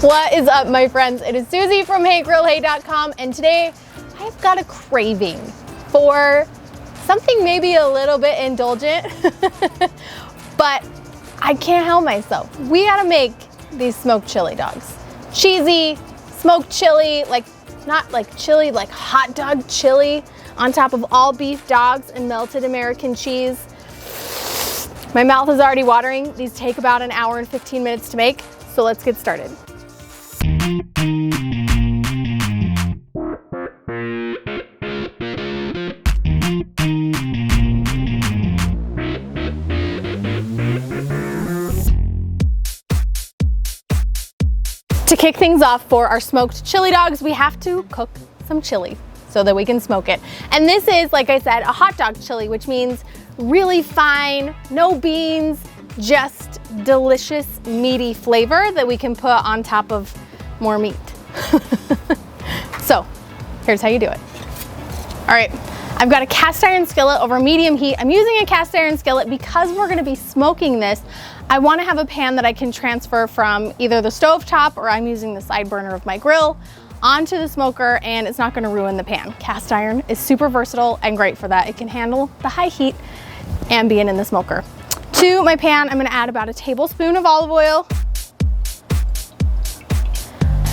What is up, my friends? It is Susie from HeyGrillHey.com, and today I've got a craving for something maybe a little bit indulgent, but I can't help myself. We gotta make these smoked chili dogs. Cheesy, smoked chili, not like chili, like hot dog chili on top of all beef dogs and melted American cheese. My mouth is already watering. These take about an hour and 15 minutes to make, so let's get started. To kick things off for our smoked chili dogs, we have to cook some chili so that we can smoke it. And this is, like I said, a hot dog chili, which means really fine, no beans, just delicious meaty flavor that we can put on top of more meat. So here's how you do it. All right, I've got a cast iron skillet over medium heat. I'm using a cast iron skillet because we're gonna be smoking this. I wanna have a pan that I can transfer from either the stove top, or I'm using the side burner of my grill, onto the smoker, and it's not gonna ruin the pan. Cast iron is super versatile and great for that. It can handle the high heat and being in the smoker. To my pan, I'm gonna add about a tablespoon of olive oil,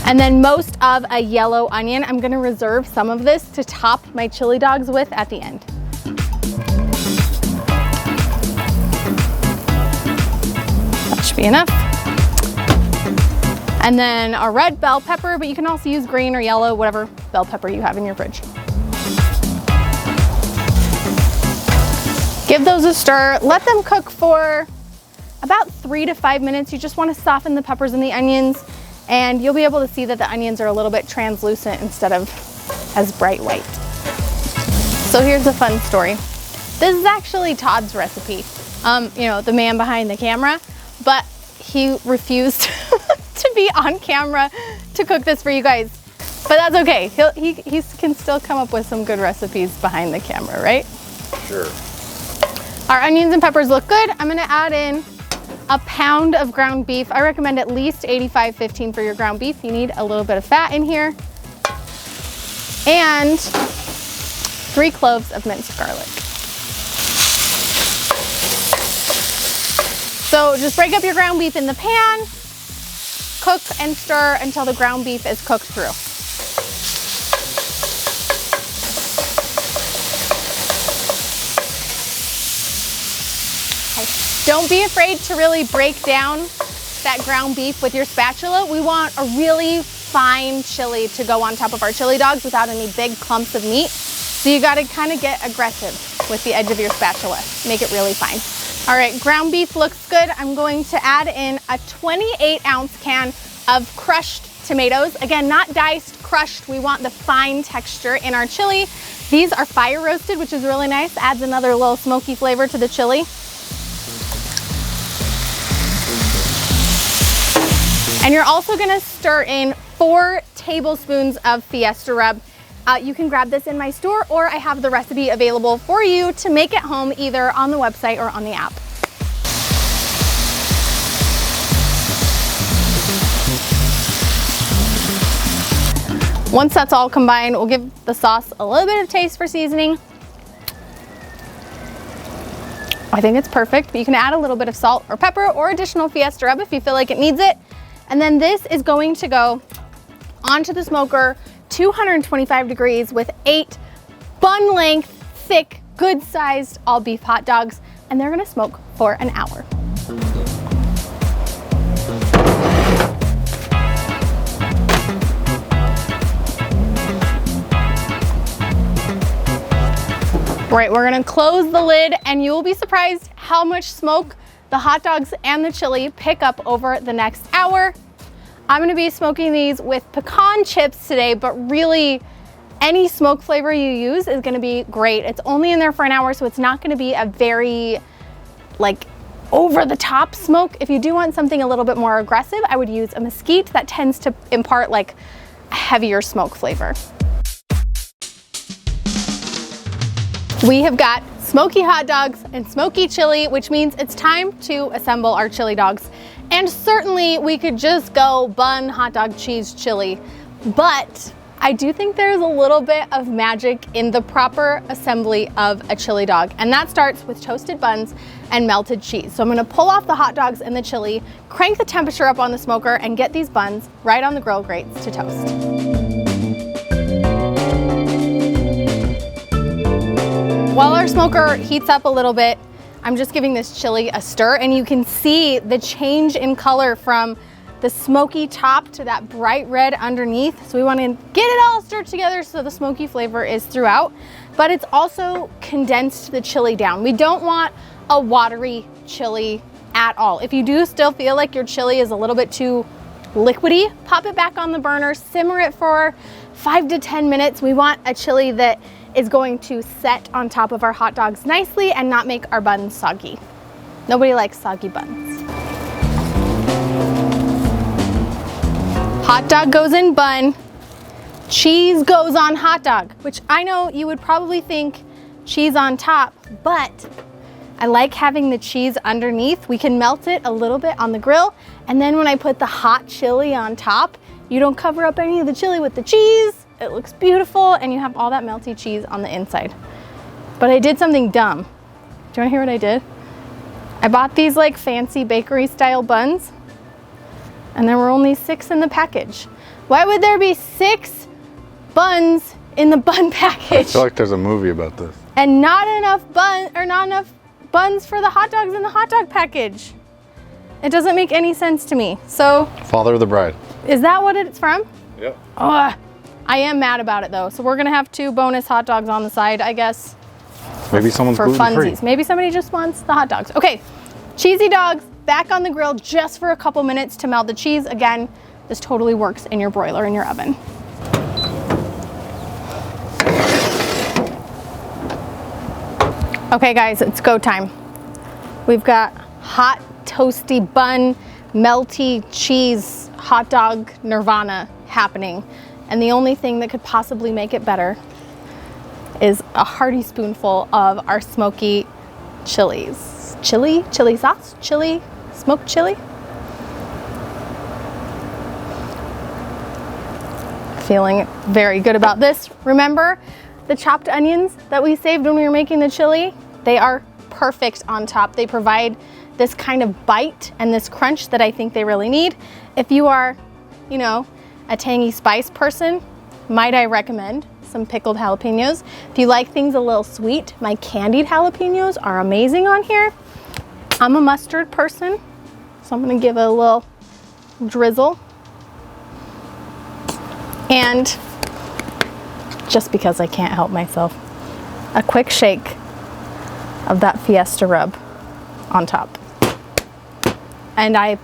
and then most of a yellow onion. I'm gonna reserve some of this to top my chili dogs with at the end. That should be enough. And then a red bell pepper, but you can also use green or yellow, whatever bell pepper you have in your fridge. Give those a stir. Let them cook for about 3 to 5 minutes. You just want to soften the peppers and the onions, and you'll be able to see that the onions are a little bit translucent instead of as bright white. So here's a fun story. This is actually Todd's recipe, you know, the man behind the camera, but he refused to be on camera to cook this for you guys. But that's okay. He can still come up with some good recipes behind the camera, right? Sure. Our onions and peppers look good. I'm gonna add in a pound of ground beef. I recommend at least 85-15 for your ground beef. You need a little bit of fat in here. And 3 cloves of minced garlic. So just break up your ground beef in the pan, cook and stir until the ground beef is cooked through. Don't be afraid to really break down that ground beef with your spatula. We want a really fine chili to go on top of our chili dogs without any big clumps of meat. So you gotta kind of get aggressive with the edge of your spatula. Make it really fine. All right, ground beef looks good. I'm going to add in a 28-ounce can of crushed tomatoes. Again, not diced, crushed. We want the fine texture in our chili. These are fire roasted, which is really nice. Adds another little smoky flavor to the chili. And you're also gonna stir in 4 tablespoons of Fiesta rub. You can grab this in my store, or I have the recipe available for you to make at home either on the website or on the app. Once that's all combined, we'll give the sauce a little bit of taste for seasoning. I think it's perfect, but you can add a little bit of salt or pepper or additional Fiesta rub if you feel like it needs it. And then this is going to go onto the smoker, 225 degrees, with 8 bun length, thick, good sized all beef hot dogs, and they're gonna smoke for an hour. All right, we're gonna close the lid, and you will be surprised how much smoke the hot dogs and the chili pick up over the next hour. I'm gonna be smoking these with pecan chips today, but really any smoke flavor you use is gonna be great. It's only in there for an hour, so it's not gonna be a very over the top smoke. If you do want something a little bit more aggressive, I would use a mesquite. That tends to impart a heavier smoke flavor. We have got smoky hot dogs and smoky chili, which means it's time to assemble our chili dogs. And certainly we could just go bun, hot dog, cheese, chili, but I do think there's a little bit of magic in the proper assembly of a chili dog, and that starts with toasted buns and melted cheese. So I'm gonna pull off the hot dogs and the chili, crank the temperature up on the smoker, and get these buns right on the grill grates to toast. While our smoker heats up a little bit, I'm just giving this chili a stir, and you can see the change in color from the smoky top to that bright red underneath. So we want to get it all stirred together so the smoky flavor is throughout, but it's also condensed the chili down. We don't want a watery chili at all. If you do still feel like your chili is a little bit too liquidy, pop it back on the burner, simmer it for 5 to 10 minutes. We want a chili that is going to set on top of our hot dogs nicely and not make our buns soggy. Nobody likes soggy buns. Hot dog goes in bun, cheese goes on hot dog, which I know you would probably think cheese on top, but I like having the cheese underneath. We can melt it a little bit on the grill, and then when I put the hot chili on top, you don't cover up any of the chili with the cheese. It looks beautiful, and you have all that melty cheese on the inside. But I did something dumb. Do you wanna hear what I did? I bought these like fancy bakery style buns, and there were only 6 in the package. Why would there be 6 buns in the bun package? I feel like there's a movie about this. And not enough buns for the hot dogs in the hot dog package. It doesn't make any sense to me. So, Father of the Bride. Is that what it's from? Yep. Ugh. I am mad about it though. So we're gonna have 2 bonus hot dogs on the side, I guess. Maybe someone's for gluten-free. funsies. Maybe somebody just wants the hot dogs. Okay, cheesy dogs back on the grill just for a couple minutes to melt the cheese. Again, this totally works in your broiler in your oven. Okay guys, it's go time. We've got hot, toasty bun, melty cheese, hot dog nirvana happening. And the only thing that could possibly make it better is a hearty spoonful of our smoky chilies. Chili sauce, smoked chili. Feeling very good about this. Remember the chopped onions that we saved when we were making the chili? They are perfect on top. They provide this kind of bite and this crunch that I think they really need. If you are, you know, a tangy spice person, might I recommend some pickled jalapenos. If you like things a little sweet, my candied jalapenos are amazing on here. I'm a mustard person, so I'm gonna give it a little drizzle. And just because I can't help myself, a quick shake of that Fiesta rub on top. And I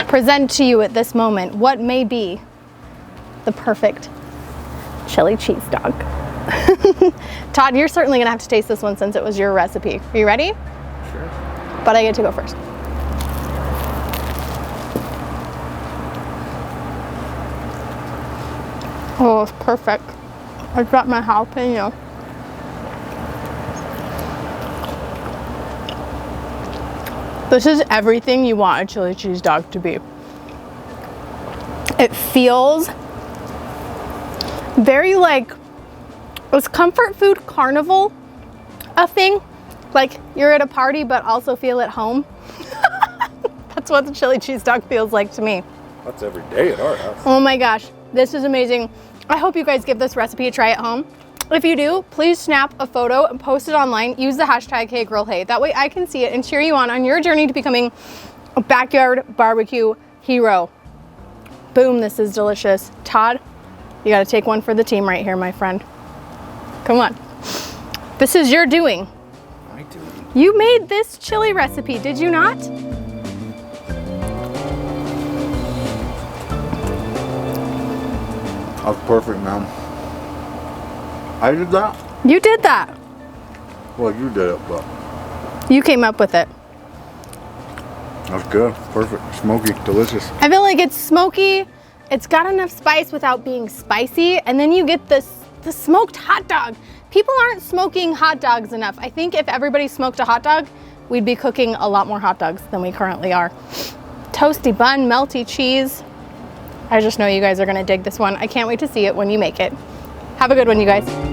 present to you at this moment what may be the perfect chili cheese dog. Todd, you're certainly gonna have to taste this one since it was your recipe. Are you ready? Sure. But I get to go first. Oh, it's perfect. I dropped my jalapeno. This is everything you want a chili cheese dog to be. It feels very like, was comfort food carnival a thing? Like you're at a party but also feel at home? That's what the chili cheese dog feels like to me. That's every day at our house. Oh my gosh, this is amazing. I hope you guys give this recipe a try at home. If you do, please snap a photo and post it online. Use the hashtag HeyGirlHey. That way I can see it and cheer you on your journey to becoming a backyard barbecue hero. Boom, this is delicious. Todd, you gotta take one for the team right here, my friend. Come on. This is your doing. My doing. You made this chili recipe, did you not? That's perfect, man. I did that? You did that. Well, you did it, but You came up with it. that's good. Perfect. Smoky. Delicious. I feel like it's smoky, it's got enough spice without being spicy, and then you get the smoked hot dog people aren't smoking hot dogs enough. I think if everybody smoked a hot dog, we'd be cooking a lot more hot dogs than we currently are. Toasty bun, melty cheese. I just know you guys are gonna dig this one. I can't wait to see it when you make it. Have a good one, you guys.